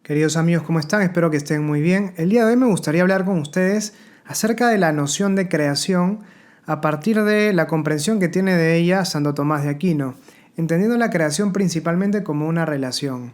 Queridos amigos, ¿cómo están? Espero que estén muy bien. El día de hoy me gustaría hablar con ustedes acerca de la noción de creación a partir de la comprensión que tiene de ella Santo Tomás de Aquino, entendiendo la creación principalmente como una relación.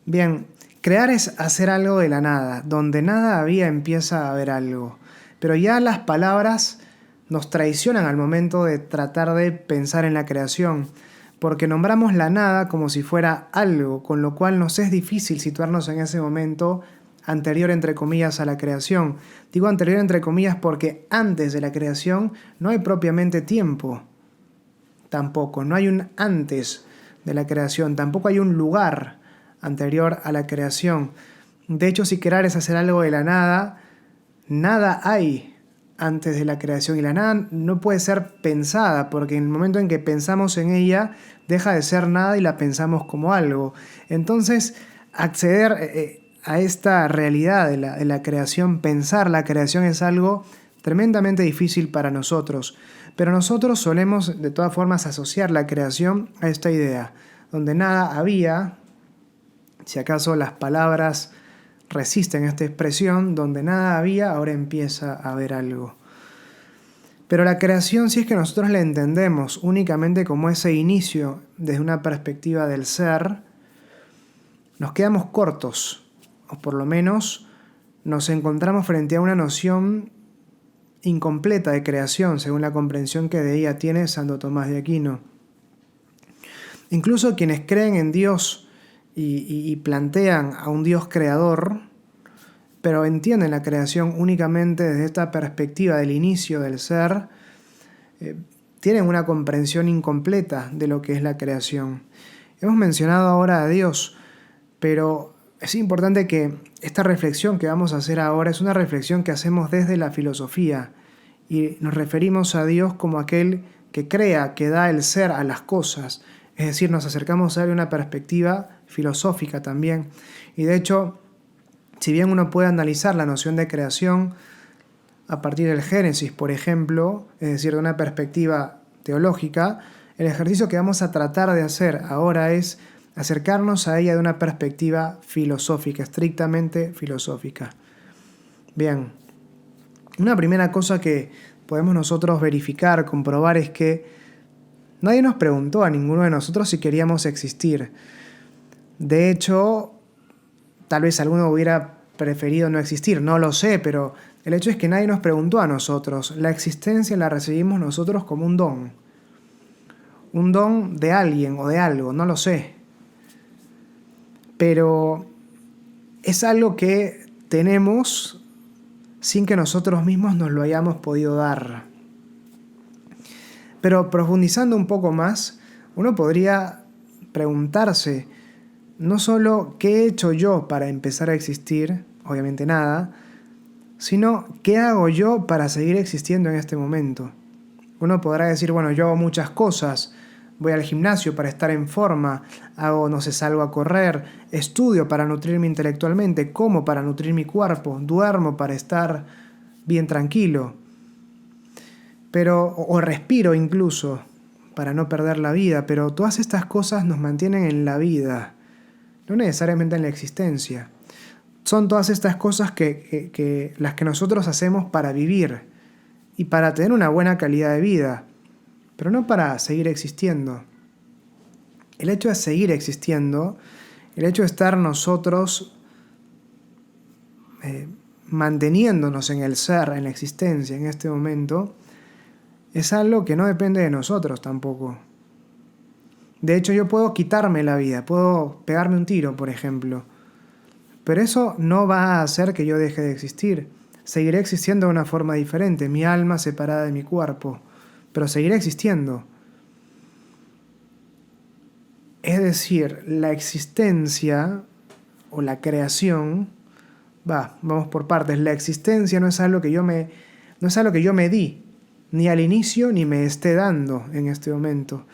Bien, crear es hacer algo de la nada, donde nada había empieza a haber algo. Pero ya las palabras nos traicionan al momento de tratar de pensar en la creación, porque nombramos la nada como si fuera algo, con lo cual nos es difícil situarnos en ese momento anterior entre comillas a la creación. Digo anterior entre comillas porque antes de la creación no hay propiamente tiempo, tampoco, no hay un antes de la creación, tampoco hay un lugar anterior a la creación. De hecho, si crear es hacer algo de la nada, nada hay antes de la creación y la nada no puede ser pensada porque en el momento en que pensamos en ella deja de ser nada y la pensamos como algo. Entonces, acceder a esta realidad de la creación, pensar la creación es algo tremendamente difícil para nosotros. Pero nosotros solemos de todas formas asociar la creación a esta idea, donde nada había, si acaso las palabras resisten esta expresión, donde nada había, ahora empieza a haber algo. Pero la creación, si es que nosotros la entendemos únicamente como ese inicio desde una perspectiva del ser, nos quedamos cortos, o por lo menos nos encontramos frente a una noción incompleta de creación, según la comprensión que de ella tiene Santo Tomás de Aquino. Incluso quienes creen en Dios y plantean a un Dios creador, pero entienden la creación únicamente desde esta perspectiva del inicio del ser, tienen una comprensión incompleta de lo que es la creación. Hemos mencionado ahora a Dios, pero es importante que esta reflexión que vamos a hacer ahora es una reflexión que hacemos desde la filosofía y nos referimos a Dios como aquel que crea, que da el ser a las cosas. Es decir, nos acercamos a él de una perspectiva filosófica también. Y de hecho, si bien uno puede analizar la noción de creación a partir del Génesis, por ejemplo, es decir, de una perspectiva teológica, el ejercicio que vamos a tratar de hacer ahora es acercarnos a ella de una perspectiva filosófica, estrictamente filosófica. Bien, una primera cosa que podemos nosotros verificar, comprobar, es que nadie nos preguntó a ninguno de nosotros si queríamos existir. De hecho, tal vez alguno hubiera preferido no existir, no lo sé, pero el hecho es que nadie nos preguntó a nosotros. La existencia la recibimos nosotros como un don. Un don de alguien o de algo, no lo sé. Pero es algo que tenemos sin que nosotros mismos nos lo hayamos podido dar. Pero profundizando un poco más, uno podría preguntarse no solo qué he hecho yo para empezar a existir, obviamente nada, sino qué hago yo para seguir existiendo en este momento. Uno podrá decir, bueno, yo hago muchas cosas, voy al gimnasio para estar en forma, hago, no sé, salgo a correr, estudio para nutrirme intelectualmente, como para nutrir mi cuerpo, duermo para estar bien tranquilo, o respiro incluso para no perder la vida, pero todas estas cosas nos mantienen en la vida, no necesariamente en la existencia. Son todas estas cosas que las que nosotros hacemos para vivir y para tener una buena calidad de vida, pero no para seguir existiendo. El hecho de seguir existiendo, el hecho de estar nosotros manteniéndonos en el ser, en la existencia, en este momento, es algo que no depende de nosotros tampoco. De hecho, yo puedo quitarme la vida, puedo pegarme un tiro, por ejemplo, pero eso no va a hacer que yo deje de existir. Seguiré existiendo de una forma diferente, mi alma separada de mi cuerpo, pero seguiré existiendo. Es decir, la existencia o la creación, vamos por partes, la existencia no es algo que yo me di, ni al inicio ni me esté dando en este momento.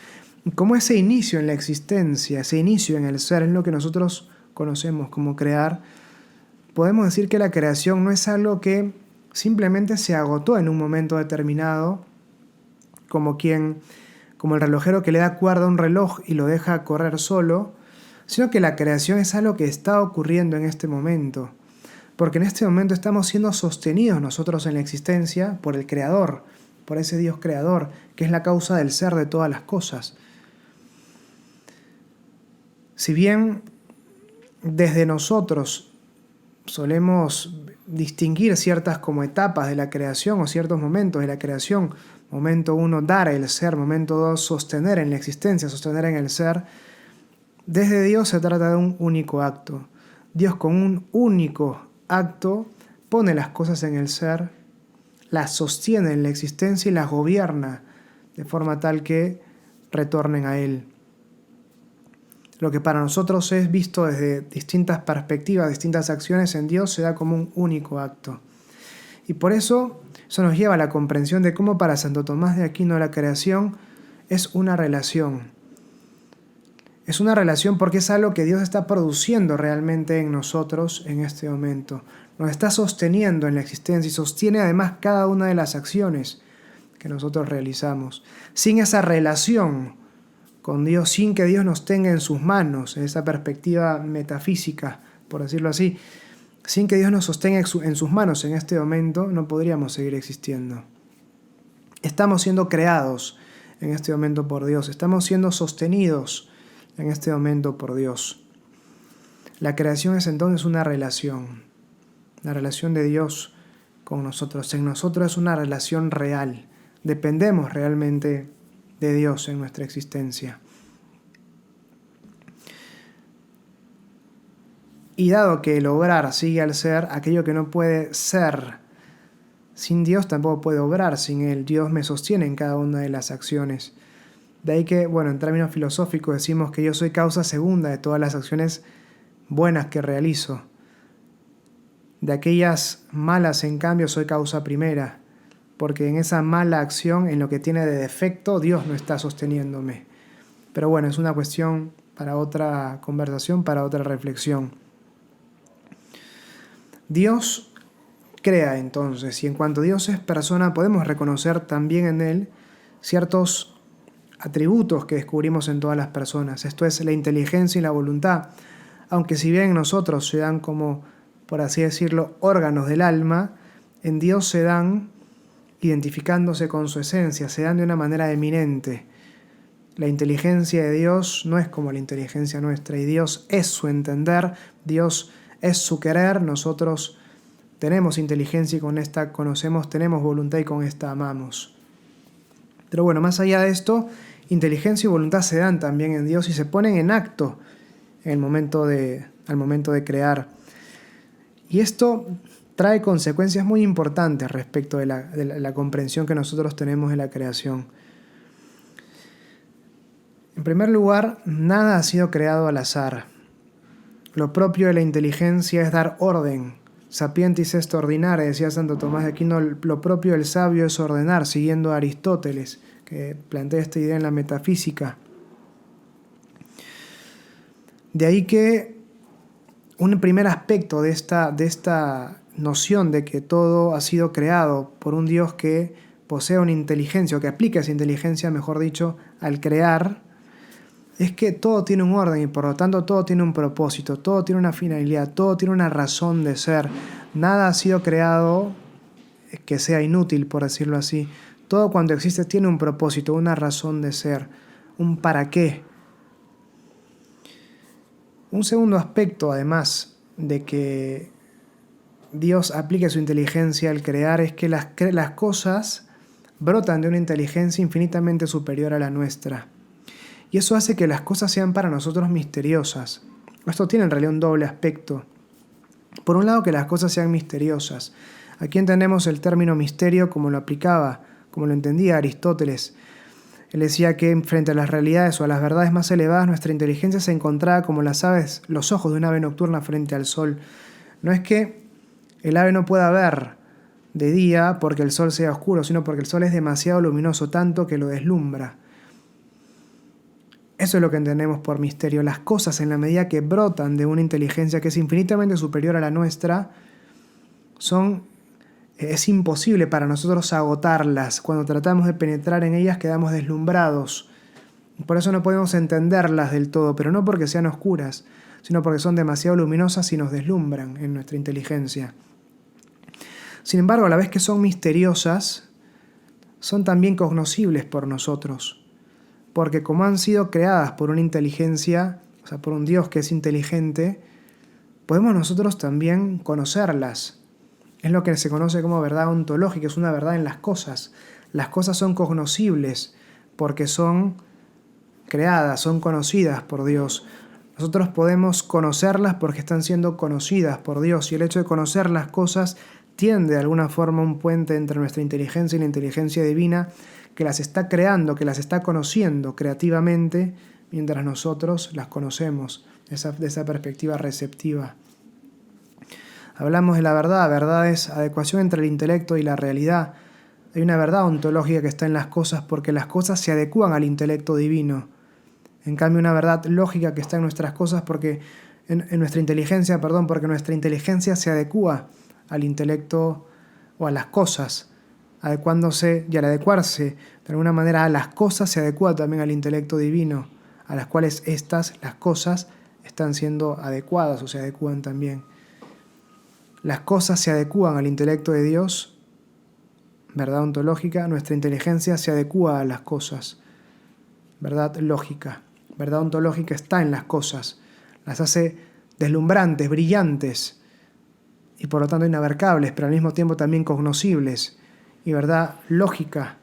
Como ese inicio en la existencia, ese inicio en el ser, es lo que nosotros conocemos como crear, podemos decir que la creación no es algo que simplemente se agotó en un momento determinado, como el relojero que le da cuerda a un reloj y lo deja correr solo, sino que la creación es algo que está ocurriendo en este momento, porque en este momento estamos siendo sostenidos nosotros en la existencia por el Creador, por ese Dios Creador, que es la causa del ser de todas las cosas. Si bien desde nosotros solemos distinguir ciertas como etapas de la creación o ciertos momentos de la creación, momento 1 dar el ser, momento 2 sostener en la existencia, sostener en el ser, desde Dios se trata de un único acto. Dios con un único acto pone las cosas en el ser, las sostiene en la existencia y las gobierna de forma tal que retornen a Él. Lo que para nosotros es visto desde distintas perspectivas, distintas acciones en Dios, se da como un único acto. Y por eso nos lleva a la comprensión de cómo para Santo Tomás de Aquino la creación es una relación. Es una relación porque es algo que Dios está produciendo realmente en nosotros en este momento. Nos está sosteniendo en la existencia y sostiene además cada una de las acciones que nosotros realizamos. Sin esa relación con Dios, sin que Dios nos tenga en sus manos, en esa perspectiva metafísica, por decirlo así, sin que Dios nos sostenga en sus manos en este momento, no podríamos seguir existiendo. Estamos siendo creados en este momento por Dios, estamos siendo sostenidos en este momento por Dios. La creación es entonces una relación, la relación de Dios con nosotros. En nosotros es una relación real, dependemos realmente de Dios en nuestra existencia. Y dado que el obrar sigue al ser, aquello que no puede ser sin Dios tampoco puede obrar sin Él. Dios me sostiene en cada una de las acciones. De ahí que, en términos filosóficos decimos que yo soy causa segunda de todas las acciones buenas que realizo. De aquellas malas, en cambio, soy causa primera, porque en esa mala acción, en lo que tiene de defecto, Dios no está sosteniéndome. Pero es una cuestión para otra conversación, para otra reflexión. Dios crea entonces, y en cuanto Dios es persona, podemos reconocer también en Él ciertos atributos que descubrimos en todas las personas. Esto es la inteligencia y la voluntad, aunque si bien en nosotros se dan como, por así decirlo, órganos del alma, en Dios se dan identificándose con su esencia, se dan de una manera eminente. La inteligencia de Dios no es como la inteligencia nuestra, y Dios es su entender, Dios es su querer, nosotros tenemos inteligencia y con esta conocemos, tenemos voluntad y con esta amamos. Pero más allá de esto, inteligencia y voluntad se dan también en Dios y se ponen en acto al momento de crear. Y esto trae consecuencias muy importantes respecto de la comprensión que nosotros tenemos de la creación. En primer lugar, nada ha sido creado al azar. Lo propio de la inteligencia es dar orden. Sapientis est ordinare, decía Santo Tomás de Aquino, lo propio del sabio es ordenar, siguiendo a Aristóteles, que plantea esta idea en la metafísica. De ahí que un primer aspecto de esta noción de que todo ha sido creado por un Dios que posee una inteligencia, o que aplica esa inteligencia, mejor dicho, al crear, es que todo tiene un orden y por lo tanto todo tiene un propósito, todo tiene una finalidad, todo tiene una razón de ser. Nada ha sido creado que sea inútil, por decirlo así. Todo cuando existe tiene un propósito, una razón de ser, un para qué. Un segundo aspecto, además de que Dios aplique su inteligencia al crear, es que las cosas brotan de una inteligencia infinitamente superior a la nuestra. Y eso hace que las cosas sean para nosotros misteriosas. Esto tiene en realidad un doble aspecto. Por un lado, que las cosas sean misteriosas. Aquí entendemos el término misterio como lo aplicaba, como lo entendía Aristóteles. Él decía que frente a las realidades o a las verdades más elevadas, nuestra inteligencia se encontraba como las aves, los ojos de un ave nocturna frente al sol. No es que el ave no pueda ver de día porque el sol sea oscuro, sino porque el sol es demasiado luminoso, tanto que lo deslumbra. Eso es lo que entendemos por misterio. Las cosas, en la medida que brotan de una inteligencia que es infinitamente superior a la nuestra, es imposible para nosotros agotarlas. Cuando tratamos de penetrar en ellas quedamos deslumbrados. Por eso no podemos entenderlas del todo, pero no porque sean oscuras, sino porque son demasiado luminosas y nos deslumbran en nuestra inteligencia. Sin embargo, a la vez que son misteriosas, son también cognoscibles por nosotros, porque como han sido creadas por una inteligencia, o sea, por un Dios que es inteligente, podemos nosotros también conocerlas. Es lo que se conoce como verdad ontológica, es una verdad en las cosas. Las cosas son cognoscibles porque son creadas, son conocidas por Dios. Nosotros podemos conocerlas porque están siendo conocidas por Dios, y el hecho de conocer las cosas tiende de alguna forma un puente entre nuestra inteligencia y la inteligencia divina, que las está creando, que las está conociendo creativamente, mientras nosotros las conocemos de esa perspectiva receptiva. Hablamos de la verdad es adecuación entre el intelecto y la realidad. Hay una verdad ontológica que está en las cosas porque las cosas se adecúan al intelecto divino. En cambio, una verdad lógica que está en nuestras cosas porque en nuestra inteligencia, porque nuestra inteligencia se adecúa al intelecto o a las cosas, adecuándose, y al adecuarse de alguna manera a las cosas se adecúa también al intelecto divino, a las cuales las cosas, están siendo adecuadas o se adecúan también. Las cosas se adecúan al intelecto de Dios, verdad ontológica, nuestra inteligencia se adecúa a las cosas, verdad lógica. Verdad ontológica está en las cosas, las hace deslumbrantes, brillantes y por lo tanto inabarcables, pero al mismo tiempo también cognoscibles. Y verdad lógica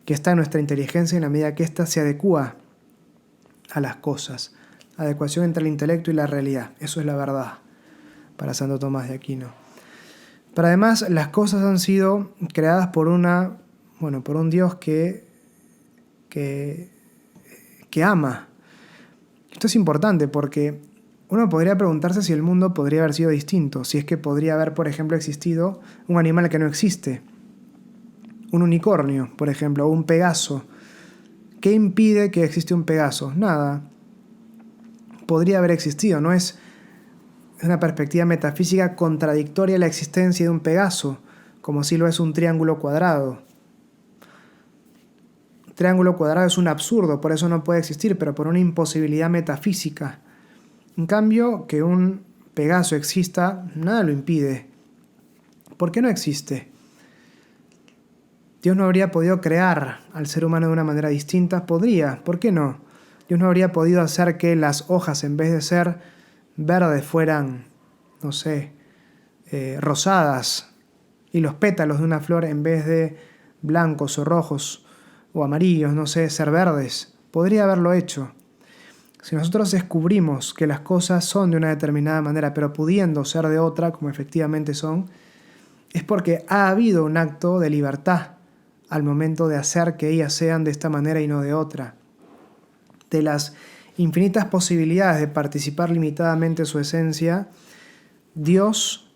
que está en nuestra inteligencia en la medida que ésta se adecúa a las cosas. Adecuación entre el intelecto y la realidad. Eso es la verdad para Santo Tomás de Aquino. Pero además las cosas han sido creadas por un Dios que ama. Esto es importante porque uno podría preguntarse si el mundo podría haber sido distinto, si es que podría haber, por ejemplo, existido un animal que no existe, un unicornio, por ejemplo, o un pegaso. ¿Qué impide que existe un pegaso? Nada. Podría haber existido, no es una perspectiva metafísica contradictoria a la existencia de un pegaso, como si lo es un triángulo cuadrado. Triángulo cuadrado es un absurdo, por eso no puede existir, pero por una imposibilidad metafísica. En cambio, que un Pegaso exista, nada lo impide. ¿Por qué no existe? Dios no habría podido crear al ser humano de una manera distinta. Podría, ¿por qué no? Dios no habría podido hacer que las hojas, en vez de ser verdes, fueran, rosadas, y los pétalos de una flor, en vez de blancos o rojos o amarillos, ser verdes. Podría haberlo hecho. Si nosotros descubrimos que las cosas son de una determinada manera, pero pudiendo ser de otra, como efectivamente son, es porque ha habido un acto de libertad al momento de hacer que ellas sean de esta manera y no de otra. De las infinitas posibilidades de participar limitadamente su esencia, Dios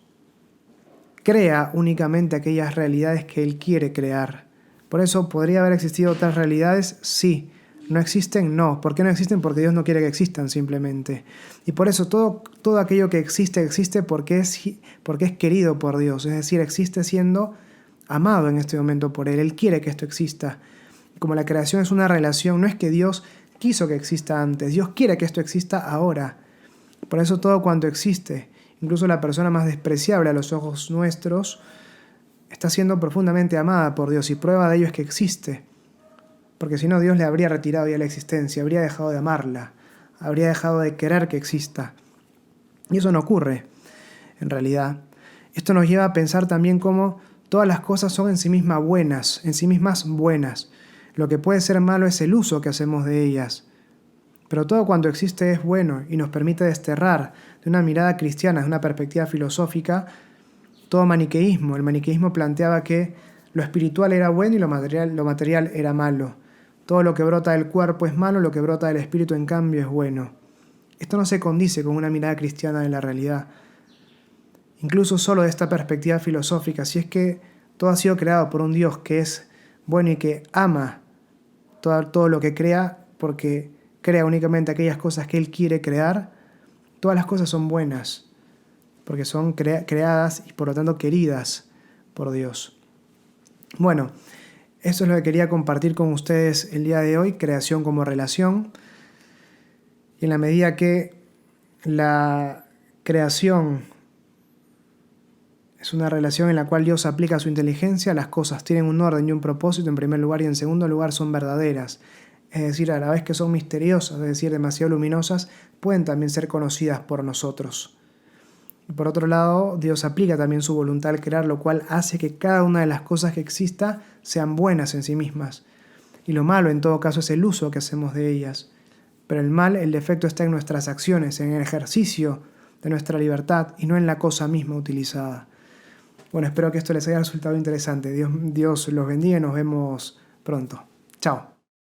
crea únicamente aquellas realidades que Él quiere crear. Por eso, ¿podría haber existido otras realidades? Sí. ¿No existen? No. ¿Por qué no existen? Porque Dios no quiere que existan simplemente. Y por eso todo aquello que existe porque es querido por Dios. Es decir, existe siendo amado en este momento por Él. Él quiere que esto exista. Como la creación es una relación, no es que Dios quiso que exista antes. Dios quiere que esto exista ahora. Por eso todo cuanto existe, incluso la persona más despreciable a los ojos nuestros, está siendo profundamente amada por Dios, y prueba de ello es que existe. Porque si no, Dios le habría retirado ya la existencia, habría dejado de amarla, habría dejado de querer que exista. Y eso no ocurre, en realidad. Esto nos lleva a pensar también cómo todas las cosas son en sí mismas buenas. Lo que puede ser malo es el uso que hacemos de ellas. Pero todo cuanto existe es bueno y nos permite desterrar de una mirada cristiana, de una perspectiva filosófica, todo maniqueísmo. El maniqueísmo planteaba que lo espiritual era bueno y lo material era malo. Todo lo que brota del cuerpo es malo, lo que brota del espíritu en cambio es bueno. Esto no se condice con una mirada cristiana de la realidad. Incluso solo de esta perspectiva filosófica, si es que todo ha sido creado por un Dios que es bueno y que ama todo lo que crea, porque crea únicamente aquellas cosas que Él quiere crear, todas las cosas son buenas, porque son creadas y por lo tanto queridas por Dios. Bueno, Eso es lo que quería compartir con ustedes el día de hoy, creación como relación. Y en la medida que la creación es una relación en la cual Dios aplica su inteligencia, las cosas tienen un orden y un propósito en primer lugar, y en segundo lugar son verdaderas. Es decir, a la vez que son misteriosas, es decir, demasiado luminosas, pueden también ser conocidas por nosotros. Y por otro lado, Dios aplica también su voluntad al crear, lo cual hace que cada una de las cosas que exista sean buenas en sí mismas. Y lo malo, en todo caso, es el uso que hacemos de ellas. Pero el mal, el defecto está en nuestras acciones, en el ejercicio de nuestra libertad y no en la cosa misma utilizada. Bueno, espero que esto les haya resultado interesante. Dios los bendiga y nos vemos pronto. Chao.